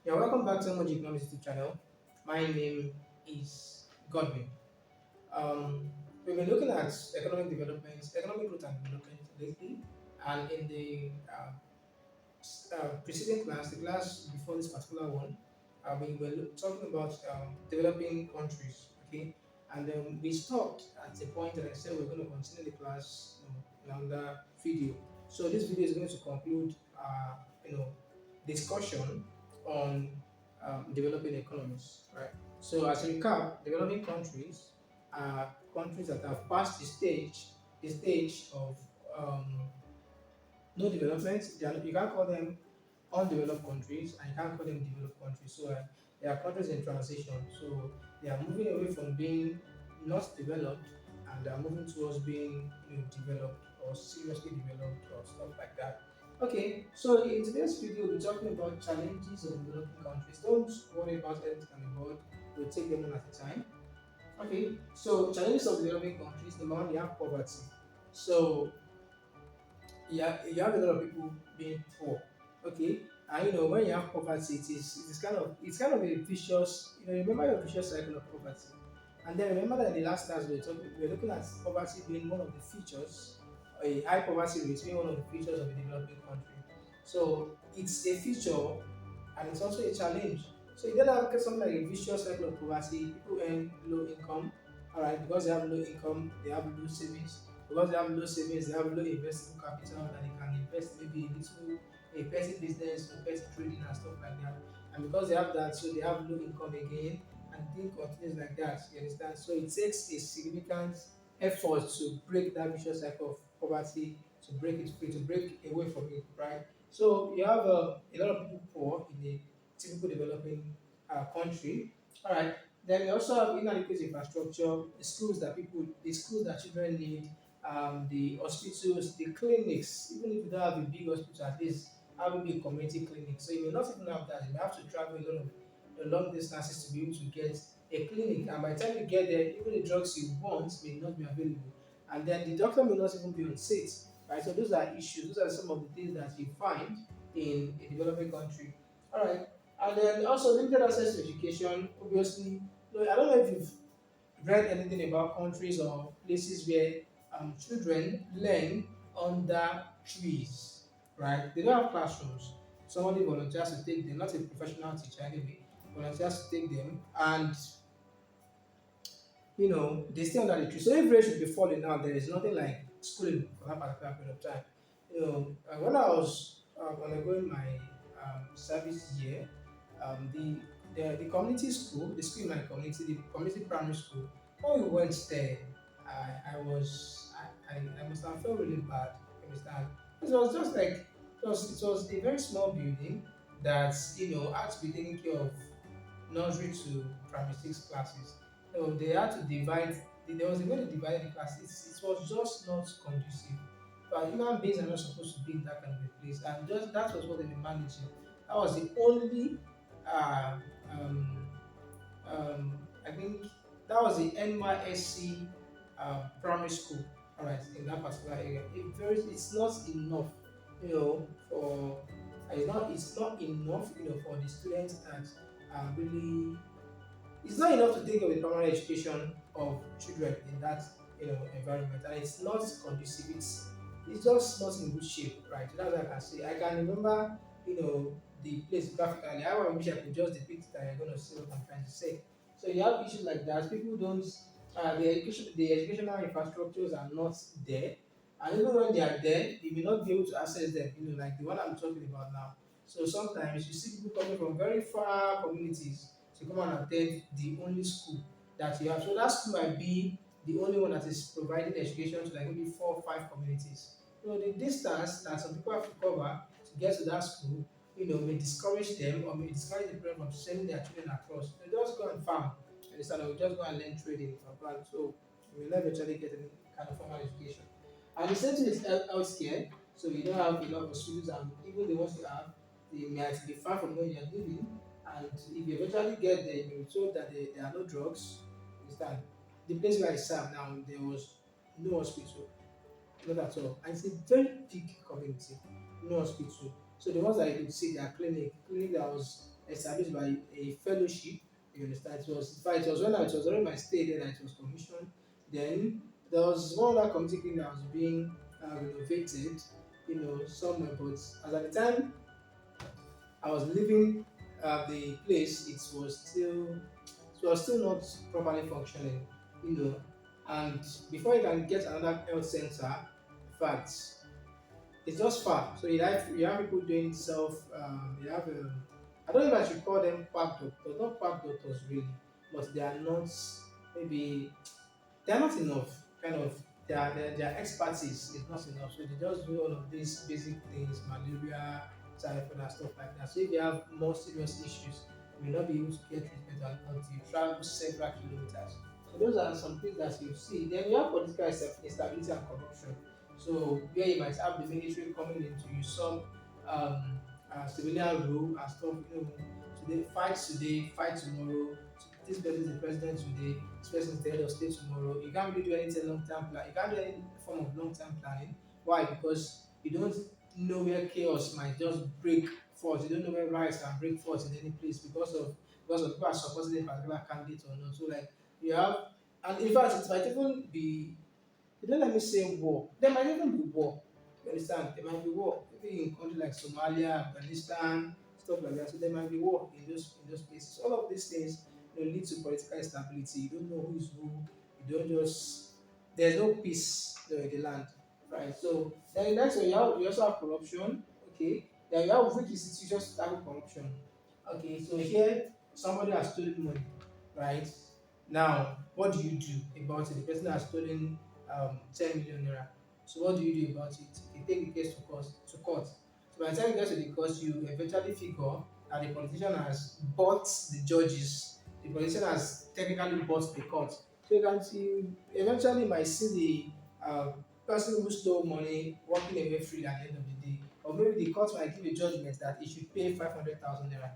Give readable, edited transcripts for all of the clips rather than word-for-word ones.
Yeah, welcome back to Microeconomics YouTube channel. My name is Godwin. We've been looking at economic development, economic growth and development lately, and in the preceding class, the class before this particular one, we were talking about developing countries, okay? And then we stopped at the point that I said we're going to continue the class, in another video. So this video is going to conclude, discussion on developing economies, right? So as a recap, developing countries are countries that have passed the stage of um, no development. You can't call them undeveloped countries and you can't call them developed countries. So they are countries in transition. So they are moving away from being not developed and they are moving towards being developed or seriously developed or stuff like that. Okay, so in today's video we'll be talking about challenges of developing countries. Don't worry about anything on the board. We'll take them one at a time. Okay, so challenges of developing countries. Number one, you have poverty. So you have a lot of people being poor. Okay, and when you have poverty, it's kind of a vicious. Remember your vicious cycle of poverty, and then remember that in the last class we were looking at poverty being one of the features, a high poverty rate being one of the features of a developing country. So it's a feature and it's also a challenge. So you then have something like a vicious cycle of poverty. People earn low income, all right, because they have low income, they have low savings. Because they have low savings, they have low investable capital that they can invest maybe a petty business or petty trading and stuff like that. And because they have that, so they have low income again, and things continues like that. You understand? So it takes a significant effort to break that vicious cycle of poverty, to break it free, to break away from it, right? So you have a lot of people poor in a typical developing country. All right. Then we also have inadequate infrastructure, the schools that children need, the hospitals, the clinics. Even if you don't have a big hospital, at least have a big community clinic. So you may not even have that. You may have to travel a long distances to be able to get a clinic. And by the time you get there, even the drugs you want may not be available. And then the doctor may not even be on site. Right? So those are issues. Those are some of the things that you find in a developing country. All right. And then also limited access to education. Obviously, I don't know if you've read anything about countries or places where children learn under trees, right? They don't have classrooms. Somebody volunteers to take them, not a professional teacher anyway, volunteers to take them, and they stay under the tree. So if rain should be falling now, there is nothing like schooling for that particular period of time. When I was undergoing my service year, the community school, the school in my community, the community primary school, when we went there, I must have felt really bad. You understand? It was just like it was a very small building that had to be taking care of nursery to primary six classes. So they had to divide. There was a way to divide the classes. It was just not conducive. But human beings are not supposed to be in that kind of a place, and just that was what they were managing. That was the only, uh, um, I think that was the NYSC primary school. All right, in that particular area, it's not enough, for it's not enough, for the students that are really it's not enough to take away primary education of children in that environment, and it's not conducive. It's just not in good shape, right? So that's what I can say. I can remember, the place graphically. I wish I could just depict it, and you're going to see what I'm trying to say. So you have issues like that. People don't. The educational infrastructures are not there, and even when they are there, they may not be able to access them. Like the one I'm talking about now. So sometimes you see people coming from very far communities to come and attend the only school that you have. So that school might be the only one that is providing education to like maybe 4 or 5 communities. The distance that some people have to cover to get to that school, may discourage them or may discourage the parents from sending their children across. They just go and farm. And they will just go and learn trading from plan. So you will never actually get any kind of formal education. And the same thing is healthcare. So you don't have enough hospitals, and even the ones you have, they might be far from where you are living. And if you eventually get there, you'll be told that there are no drugs. Understand? The place where I serve now, there was no hospital, not at all. And it's a very big community, no hospital. So the ones that you could see, their clinic that was established by a fellowship. You understand? It was, in fact, it was when it was during my stay there that it was commissioned. Then there was one other community clinic that was being renovated, somewhere. But as at the time I was leaving the place, it was still not properly functioning, you know. And before you can get another health center, in fact, it's just far. So you have people doing self. You have I don't know if I should call them quack doctors, not quack doctors really, but they are not, maybe they are not enough. Kind of their expertise is not enough. So they just do all of these basic things, malaria, typhoid, and stuff like that. So if you have more serious issues, you may not be able to get treatment until you travel several kilometers. So those are some things that you see. Then you have political instability and corruption. So where you might have the military coming in to usurp civilian rule and stuff. Today, fight tomorrow. This person is the president today. This person is the head of state tomorrow. You can't really do anything long term plan. You can't do any form of long term planning. Why? Because you don't know where chaos might just break forth. You don't know where riots can break forth in any place because of people are supporting a particular candidate or not. So like you have, and in fact it might even be, don't let me say war. There might even be war. You understand? There might be war. Maybe in countries like Somalia, Afghanistan, stuff like that. So there might be war in those places. All of these things lead to political instability. You don't know who is who. You don't just There's no peace in the land. Right. So then the next one you also have corruption. Okay. Then you have weak institutions that have corruption. Okay, so here somebody has stolen money, right? Now, what do you do about it? The person has stolen 10 million naira. So what do you do about it? You take the case to court. So by the time you get to the court, you eventually figure that the politician has bought the judges. The politician has technically bought the court. So you can see, eventually might see the person who stole money walking away free at the end of the day. Or maybe the court might give a judgment that he should pay 500,000 naira.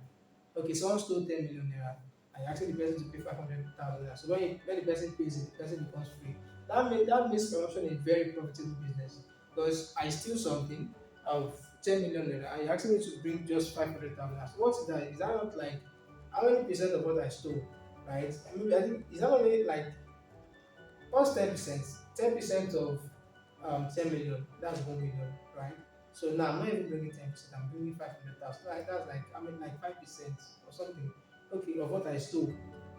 Okay, someone stole 10 million naira and you ask the person to pay 500,000 naira. So when the person pays it, the person becomes free. That makes corruption a very profitable business because I steal something of 10 million naira and you're asking me to bring just 500,000 naira. So what's that? Is that not like how many percent of what I stole? Right? I think is that only like what's 10%? 10% of 10 million, that's 1 million, right? So now I'm not even bringing 10%, I'm bringing 500,000. Like, that's like, like 5% or something, okay, of what I stole,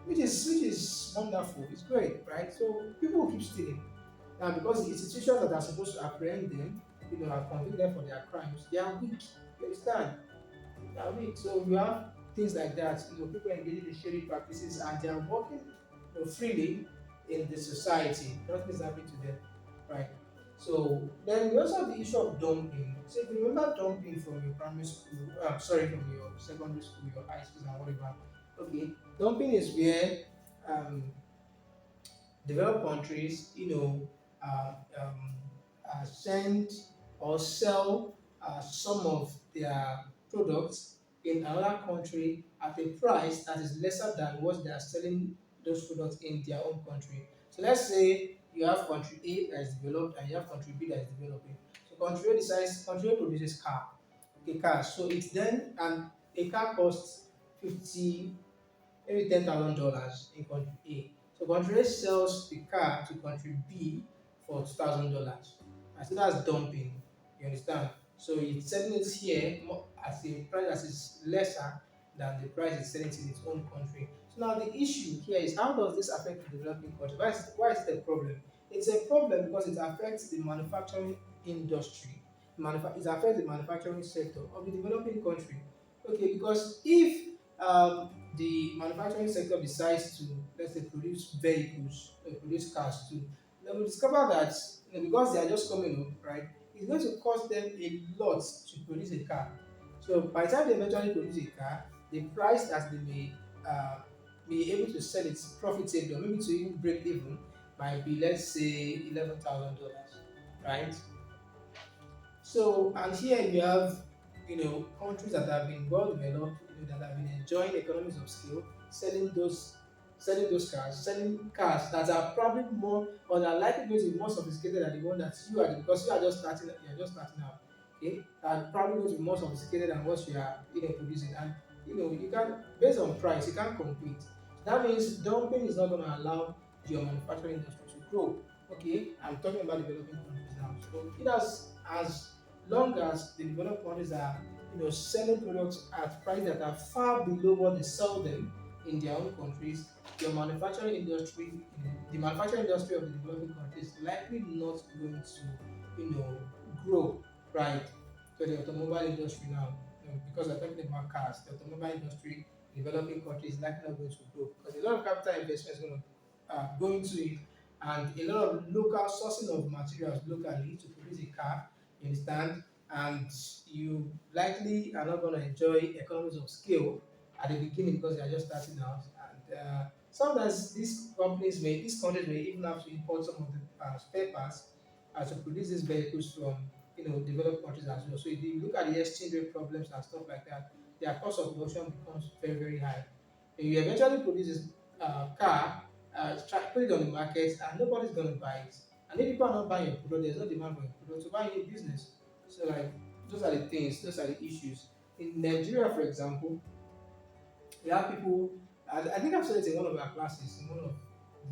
which is wonderful, it's great, right? So people will keep stealing. Now, because the institutions that are supposed to apprehend them, and convict them for their crimes, they are weak. You understand? They are weak. So we have things like that. People engaging in shady practices and they are working freely in the society. Nothing is happening to them, right? So then we also have the issue of dumping. So if you remember dumping from your primary school, from your secondary school, your high school and whatever. Okay, dumping is where um, developed countries, send or sell some of their products in another country at a price that is lesser than what they are selling those products in their own country. So let's say you have country A that is developed and you have country B that is developing. So country A produces car. So it's then and a car costs 50 maybe $10,000 in country A. So country A sells the car to country B for $2,000. And so that's dumping. You understand? So it's selling it here at a price that is lesser than the price it's selling it in its own country. So now the issue here is how does this affect the developing country? Why is it a problem? It's a problem because it affects the manufacturing industry. It affects the manufacturing sector of the developing country. Okay, because if the manufacturing sector decides to, let's say, produce vehicles, produce cars too, they will discover that because they are just coming up, right, it's going to cost them a lot to produce a car. So by the time they eventually produce a car, the price that they may be able to sell it profitably, or maybe to even break even, might be, let's say, $11,000, right? So, and here you have, countries that have been well developed, that have been enjoying economies of scale, selling cars that are probably more or are likely going to be more sophisticated than the one that you are, because you are just starting out. Okay, are probably going to be more sophisticated than what you are, producing, and you can based on price, you can't compete. So that means dumping is not going to allow your manufacturing industry to grow. Okay, I'm talking about developing countries now. So in as long as the developed countries are selling products at prices that are far below what they sell them in their own countries, your manufacturing industry, the manufacturing industry of the developing countries is likely not going to grow, right? So the automobile industry now, because we're talking about cars, the automobile industry in developing countries is likely not going to grow because a lot of capital investment is going to go into it, and a lot of local sourcing of materials locally to produce a car. You understand? And you likely are not going to enjoy economies of scale at the beginning because they are just starting out. And sometimes these countries may even have to import some of the spare parts to produce these vehicles from developed countries as well. So if you look at the exchange rate problems and stuff like that, their cost of production becomes very, very high. And you eventually produce this car, put it on the market, and nobody's going to buy it. And if people are not buying your product, there's no demand for your product to buy your business. So like those are the things, those are the issues. In Nigeria, for example, we have people, I think I've said it in one of our classes, in one of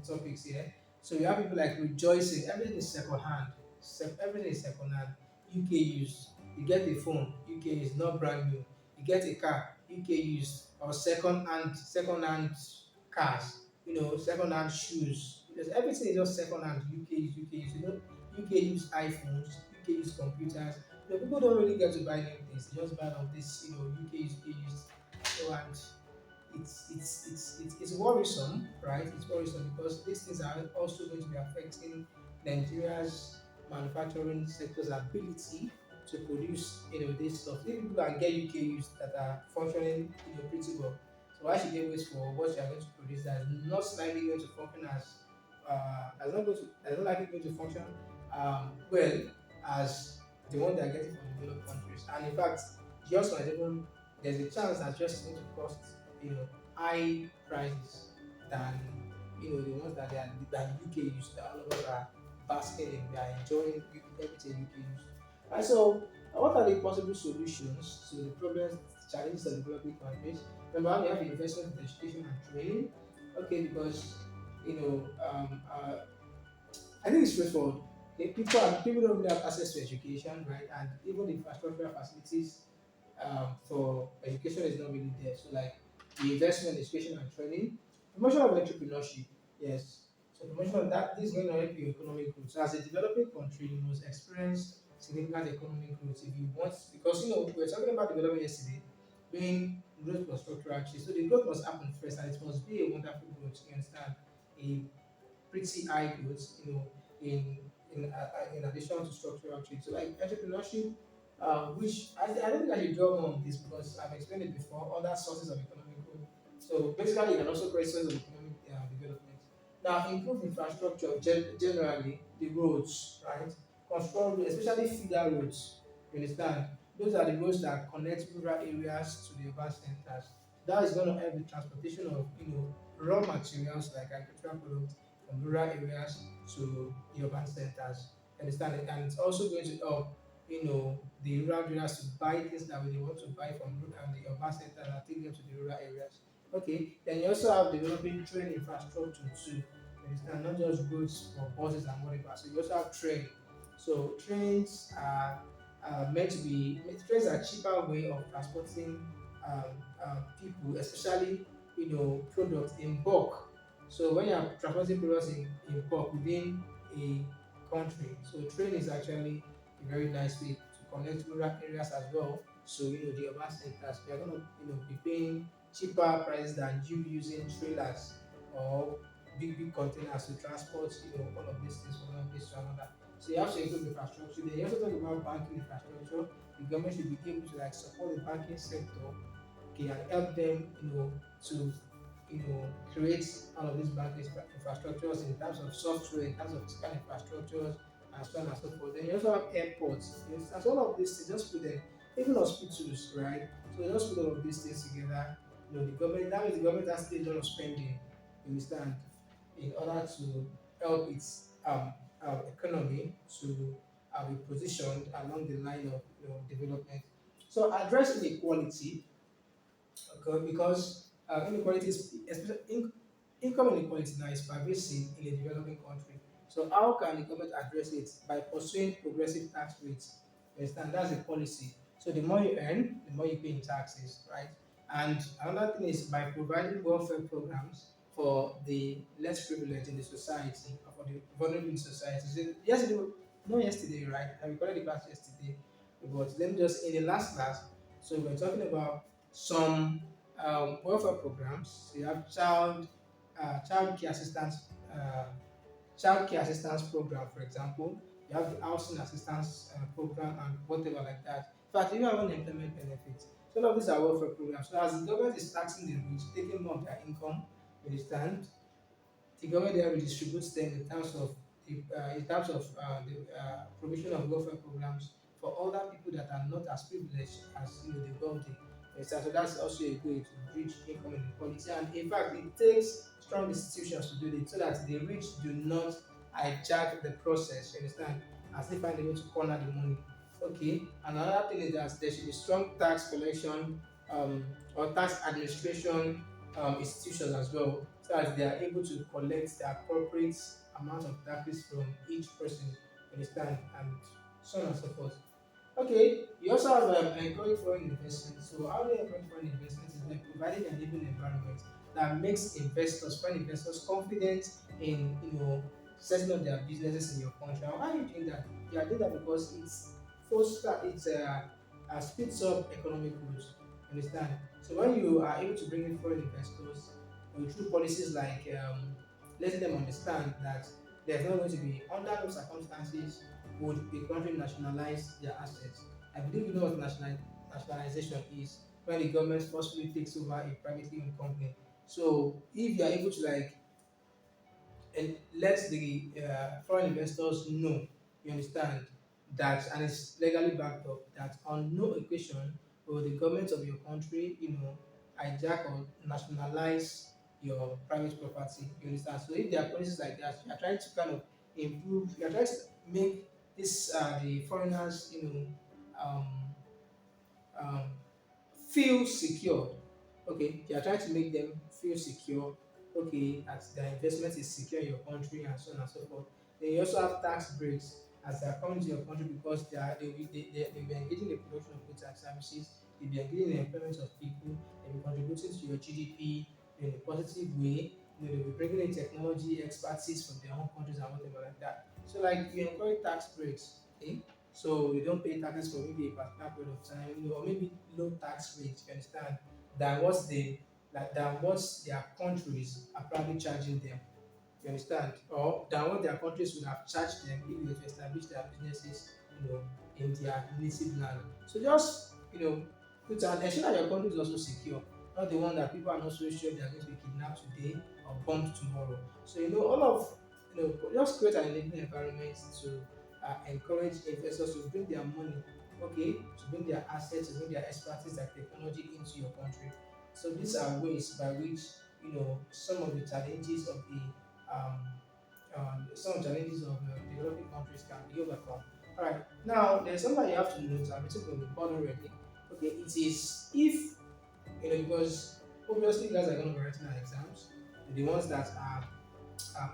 the topics here. So we have people like rejoicing, everything is second hand, everything is second hand, UK used. You get a phone, UK is not brand new. You get a car, UK used, or second hand cars, second hand shoes. Because everything is just second hand, UK used, UK used. UK use iPhones, UK use computers. People don't really get to buy new things. They just buy all this, UK used, UK used. So and it's worrisome, right? It's worrisome because these things are also going to be affecting Nigeria's manufacturing sector's ability to produce, this stuff. If people can get UK used that are functioning, pretty well. So why should they wait for what you are going to produce that is not likely going to function as that's not likely going to function well as the one they are getting from developed countries. And in fact, just might even there's a chance that just going to cost high prices than the ones that UK use that all of us are basking in. We are enjoying everything UK use. And so, what are the possible solutions to the problems, challenges of developing countries? Number one, we have investment in education and training. Okay, because I think it's straightforward. Okay, people don't really have access to education, right? And even the infrastructural facilities for education is not really there. So like the investment, education and training, promotion of entrepreneurship, yes. So promotion of that this is going to help your economic growth. So as a developing country, you must experience significant economic growth if you want, because we were talking about development yesterday, being growth plus structural change. So the growth must happen first, and it must be a wonderful growth. You understand? A pretty high growth, in addition to structural change. So like entrepreneurship, which I don't think I should dwell more on this because I've explained it before, other sources of economic growth. So basically, you can also create sources of economic development. Now, improve infrastructure generally, the roads, right? Construct roads, especially feeder roads. You understand? Those are the roads that connect rural areas to the urban centers. That is going to help the transportation of raw materials like agricultural products from rural areas to the urban centers. Understand it? And it's also going to help, the rural areas to buy things that they want to buy from the urban centers and take them to the rural areas. Okay, then you also have developing train infrastructure too. You understand? Not just roads or buses and whatever. So you also have train. So trains are cheaper way of transporting people, especially products in bulk. So when you are transporting products in bulk within a country, so train is actually a very nice way to connect rural areas as well. So the urban centers, they are going to be paying cheaper prices than you using trailers or big containers to transport all of these things from one place to another. So you have to improve infrastructure. Then you also talk about banking infrastructure. The government should be able to like support the banking sector, okay, and help them, to create all of these banking infrastructures in terms of software, in terms of physical infrastructures, and so on and so forth. Then you also have airports. As all of these things, just put them, even hospitals, right? So you just put all of these things together. The government that means the government has to do a lot of spending. You understand? In order to help its economy to be positioned along the line of development. So address inequality. Okay, because inequality is, especially income inequality now is pervasive in a developing country. So how can the government address it? By pursuing progressive tax rates. You understand? That's a policy. So the more you earn, the more you pay in taxes, right? And another thing is by providing welfare programs for the less privileged in the society, or for the vulnerable in society. So yesterday, not yesterday, right? I recorded the class yesterday, but let me just in the last class. So we're talking about some welfare programs. So you have child care assistance uh, child care assistance program, for example. You have the housing assistance program and whatever like that. In fact, you have unemployment benefits. So all of these are welfare programs. So as the government is taxing the rich, taking more of their income, you understand, the government then redistributes them in terms of the provision of welfare programs for other people that are not as privileged as the wealthy. So that's also a way to bridge income inequality. And in fact, it takes strong institutions to do it so that the rich do not hijack the process. You understand? As they find a way to corner the money. Okay. And another thing is that there should be strong tax collection or tax administration institutions as well, so that they are able to collect the appropriate amount of taxes from each person, you understand, and so on and so forth. Okay, you also have encourage foreign investment. So how do you encourage foreign investment is by providing an enabling environment that makes foreign investors confident in setting up their businesses in your country. And why are you doing that? You are doing that because it speeds up economic growth. Understand? So when you are able to bring in foreign investors through policies like letting them understand that there's not going to be under no circumstances would a country nationalize their assets. I believe you know what nationalization is, when the government forcefully takes over a privately owned company. So if you are able to and let the foreign investors know, you understand, that, and it's legally backed up, that on no occasion will the government of your country, hijack or nationalize your private property. You understand? So if there are policies like that, you are trying to kind of improve, you are trying to make this the foreigners, um, um, feel secure. Okay, they are trying to make them feel secure. Okay, that their investment is secure in your country and so on and so forth. Then you also have tax breaks as they are coming to your country because they'll be engaging in the production of goods and services. They'll be engaging in the employment of people. They'll be contributing to your GDP in a positive way. They'll be bringing in technology expertise from their own countries and whatever like that. So like you encourage tax breaks. Okay, so you don't pay taxes for maybe a particular period of time, or maybe low tax rates, you understand, than what their countries are probably charging them. You understand? Or than what their countries would have charged them if they were to establish their businesses, in their native land. So just put and ensure that your country is also secure, not the one that people are not so sure they are going to be kidnapped today or bombed tomorrow. So all of just create an enabling environment to encourage investors to bring their money, okay, to bring their assets, to bring their expertise and technology into your country. So these are ways by which some of the challenges of the um, some challenges of developing countries can be overcome. All right. Now, there's something you have to note. I've written on the board already. Okay, it is if because obviously you guys are going to be writing our exams, the ones that are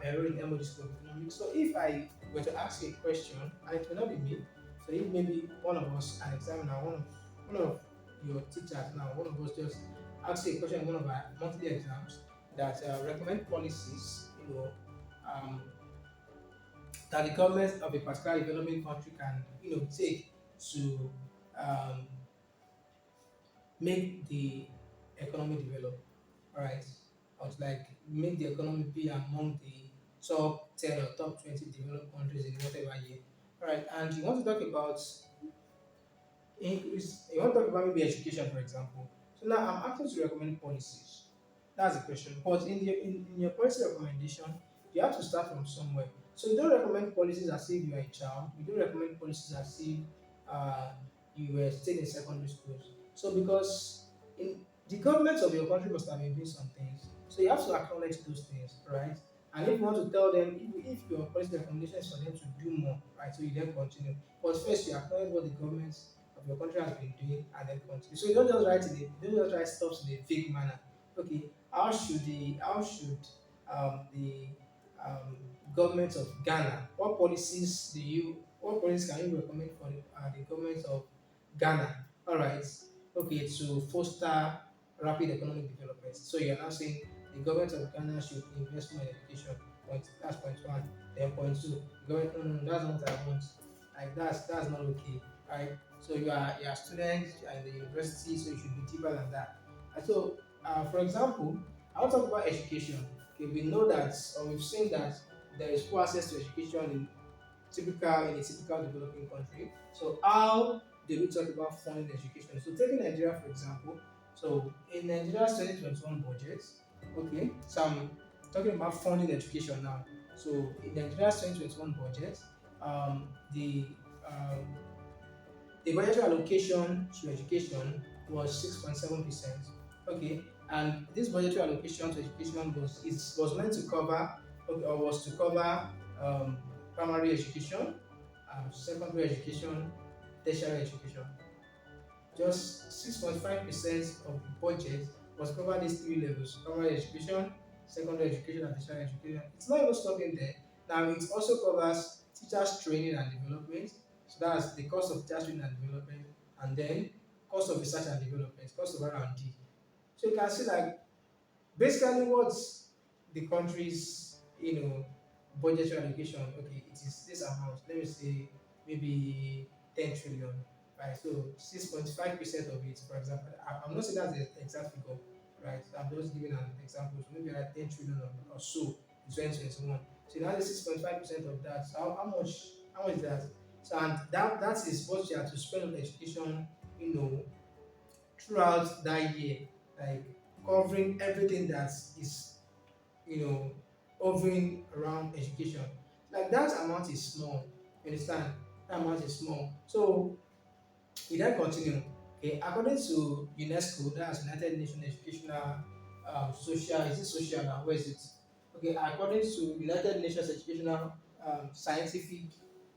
enrolled in MOD School of Economics. So if I were to ask you a question, and it will not be me, so if maybe one of us, an examiner, one of your teachers now, one of us just ask you a question in one of our monthly exams that recommend policies, um, that the government of a particular developing country can, take to um, make the economy develop, all right? Or to make the economy be among the top 10 or top 20 developed countries in whatever year. All right, and you want to talk about increase, you want to talk about maybe education, for example. So now I'm asking to recommend policies. That's the question. But in your policy recommendation, you have to start from somewhere. So you don't recommend policies as if you are a child. You don't recommend policies as if uh, you were still in secondary schools. So because in the government of your country must have been doing some things. So you have to acknowledge those things, right? And if you want to tell them, if your policy recommendation is for them to do more, right? So you then continue. But first, you acknowledge what the government of your country has been doing and then continue. So you don't just write stuff in a vague manner. Okay, how should the government of Ghana, what policies can you recommend for the government of Ghana? All right, okay, to foster rapid economic development. So you're now saying the government of Ghana should invest more in education. That's point one. Then point two, the government, no, no, no, that's not what I want. Like that's not okay, right? So you are a student, you are in the university, so you should be deeper than that. And so, for example, I want to talk about education. Okay, we know that, or we've seen that there is poor access to education in a typical developing country. So how do we talk about funding education? So taking Nigeria for example, so in Nigeria's 2021 budget, okay, so I'm talking about funding education now. So in Nigeria's 2021 budget, the budgetary allocation to education was 6.7%. Okay, and this budgetary allocation to education was meant to cover, okay, or was to cover primary education, secondary education, tertiary education. Just 6.5% of the budget was covered these three levels: primary education, secondary education, and tertiary education. It's not even stopping there. Now it also covers teachers training and development. So that's the cost of teachers training and development, and then cost of research and development, cost of R&D. So you can see like basically what's the country's budgetary allocation. Okay, it is this amount. Let me say maybe 10 trillion, right? So 6.5% of it, for example, I'm not saying that's the exact figure, right? I'm just giving an example. So maybe like 10 trillion or so in 2021. So now the 6.5% of that. So how much is that? So and that is what you have to spend on education, you know, throughout that year, like covering everything that is, hovering around education. Like that amount is small. You understand? That amount is small. So we then continue. Okay, according to UNESCO, that's United Nations Educational Social. Is it social now? Where is it? Okay, according to United Nations Educational Scientific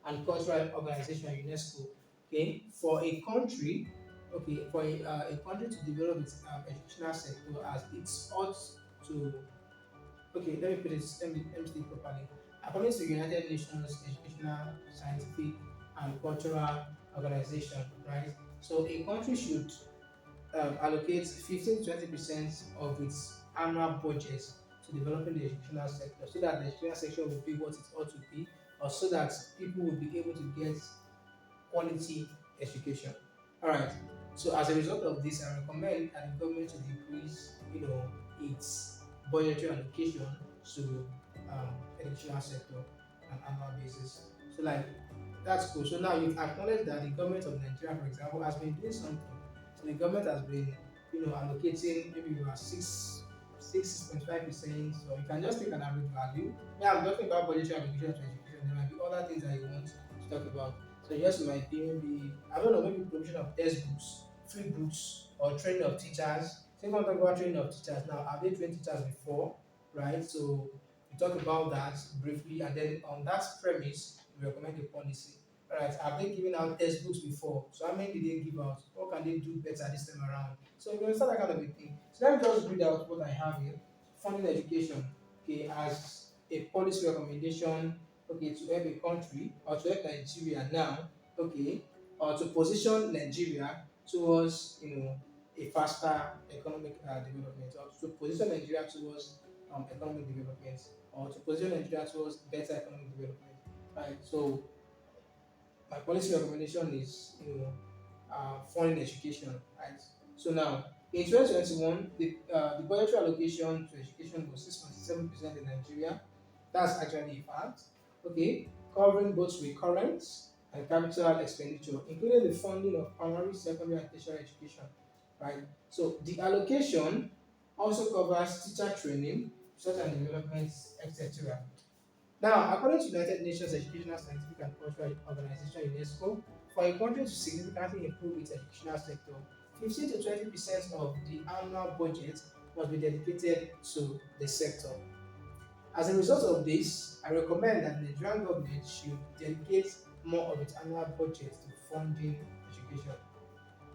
and Cultural Organization (UNESCO), okay, for a country, a country to develop its educational sector as it ought to. Okay, let me put it. Let me say it properly. According to United Nations Educational, Scientific, and Cultural Organization, right? So a country should allocate 15 to 20% of its annual budget to developing the educational sector, so that the educational sector will be what it ought to be, or so that people will be able to get quality education. All right. So as a result of this, I recommend that the government should increase, its budgetary allocation to educational sector on an annual basis. So like that's cool. So now you've acknowledged that the government of Nigeria, for example, has been doing something. So the government has been, allocating maybe about 6.5%, or you can just take an average value. Yeah, I'm talking about budgetary allocation to education. There might be other things that you want to talk about. So yes, might be maybe I don't know, maybe provision of textbooks, free books, or training of teachers. So if I'm talking about training of teachers now, have they trained teachers before? Right? So we talk about that briefly, and then on that premise, we recommend a policy. Alright, have they given out textbooks before? So how many did they give out? What can they do better this time around? So you understand that kind of a thing. So let me just read out what I have here. Funding education, okay, as a policy recommendation, okay, to help a country or to help Nigeria now, okay, or to position Nigeria towards, a faster economic development, or to position Nigeria towards economic development, or to position Nigeria towards better economic development. Right. So my policy recommendation is, funding education, right? So now in 2021, the budgetary allocation to education was 6.7% in Nigeria. That's actually a fact. Okay, covering both recurrent and capital expenditure, including the funding of primary, secondary, and tertiary education. Right. So the allocation also covers teacher training, research and development, etc. Now, according to United Nations Educational, Scientific and Cultural Organization (UNESCO), for a country to significantly improve its educational sector, 15 to 20% of the annual budget must be dedicated to the sector. As a result of this, I recommend that the Nigerian government should dedicate more of its annual budget to funding education.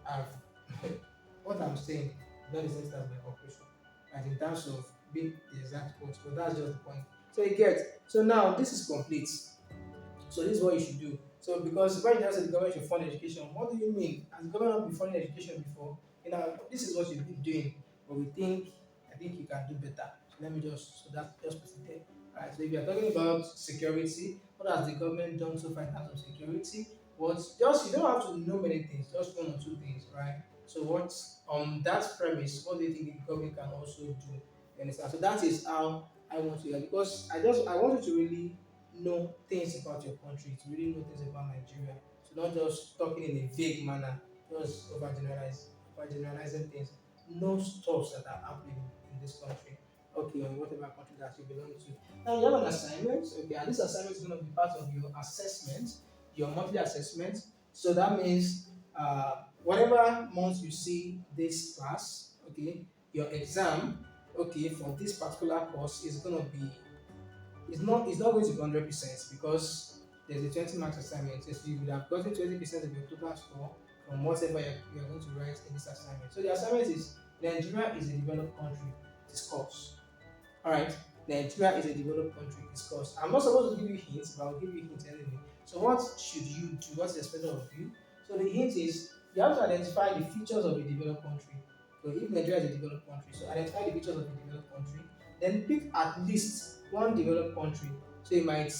I've what I'm saying is not the same thing as my conclusion. And in terms of being the exact quote, but that's just the point. So you get, so now this is complete. So this is what you should do. So because when you just said the government should fund education, what do you mean? Has the government not been funding education before? You know, this is what you've been doing, but I think you can do better. So let me just, so that's just put it there. Right. So if you're talking about security, what has the government done so far in terms of security? What just, you don't have to know many things, just one or two things, right? So what on that premise, what do you think the government can also do? You understand? So that is how I want to hear, because I want you to really know things about your country, to really know things about Nigeria. So not just talking in a vague manner, just overgeneralizing things. Know stuff that are happening in this country. Okay, or in whatever country that you belong to. Now you have an assignment, okay, and this assignment is going to be part of your assessment, your monthly assessment. So that means whatever month you see this class, okay, your exam, okay, for this particular course is going to be, it's not going to be 100% because there's a 20 marks assignment. So you would have gotten 20% of your total score from whatever you're going to write in this assignment. So the assignment is Nigeria is a developed country. Discuss. All right. Nigeria is a developed country. Discuss. I'm not supposed to give you hints, but I'll give you hints anyway. So what should you do? What's expected of you? So the hint is you have to identify the features of a developed country. So if Nigeria is a developed country, so identify the features of a developed country. Then pick at least one developed country. So you might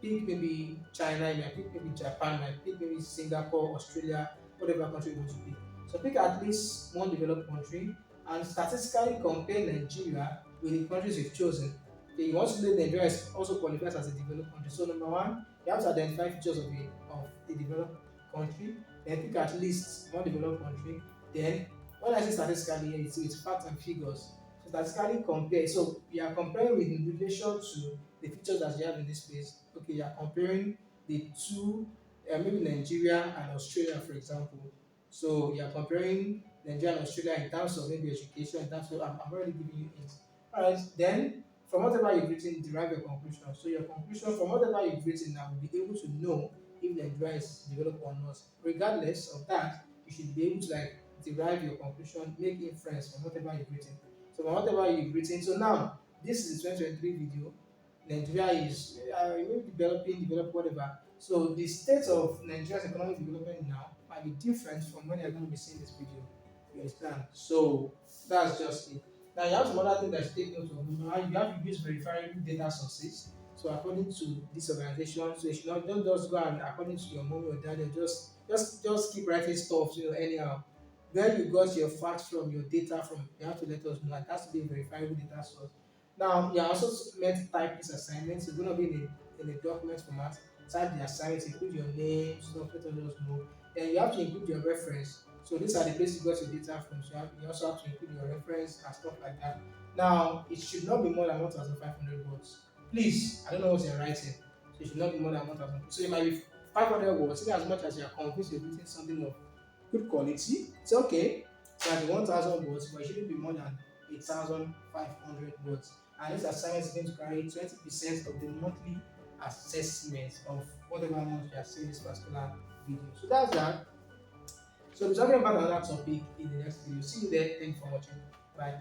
pick maybe China, you might pick maybe Japan, you might pick maybe Singapore, Australia, whatever country you want to pick. So pick at least one developed country and statistically compare Nigeria with the countries you've chosen. Okay, you want to know Nigeria is also qualifies as a developed country. So number one, you have to identify features of a developed country. Then pick at least one developed country. Then when I say statistically, it's facts and figures. So statistically compare. So you are comparing with in relation to the features that you have in this place. Okay, you are comparing the two, maybe Nigeria and Australia, for example. So you are comparing Nigeria and Australia in terms of maybe education, in terms of, I'm already giving you it. Alright, then from whatever you've written, derive your conclusion. So your conclusion from whatever you've written now will be able to know if Nigeria is developed or not. Regardless of that, you should be able to like derive your conclusion, make inference from whatever you've written. So from whatever you've written, so now this is the 2023 video. Nigeria is maybe develop whatever. So the state of Nigeria's economic development now might be different from when you're going to be seeing this video. You understand? So that's just it. Now you have some other things that you take note of. Number one, you have to use verifiable data sources. So according to this organization, so you should not don't just go and according to your mom or dad, and just keep writing stuff, anyhow. Where you got your facts from, your data from, you have to let us know. It has to be a verifiable data source. Now, you are also meant to type this assignment. It's going to be in a document format. Type the assignment, include your name, stuff, let us know. Then you have to include your reference. So these are the places you got your data from. So you also have to include your reference and stuff like that. Now, it should not be more than 1,500 words. Please, I don't know what you're writing. So it should not be more than 1,000. So it might be 500 words. In as much as you are convinced you're written something of good quality, it's okay. So at the 1,000 words, but it shouldn't be more than 8,500 words. And this assignment is going to carry 20% of the monthly assessment of whatever month you are seeing this particular video. So that's that. So we'll be talking about another topic in the next video. See you there. Thanks for watching. Bye.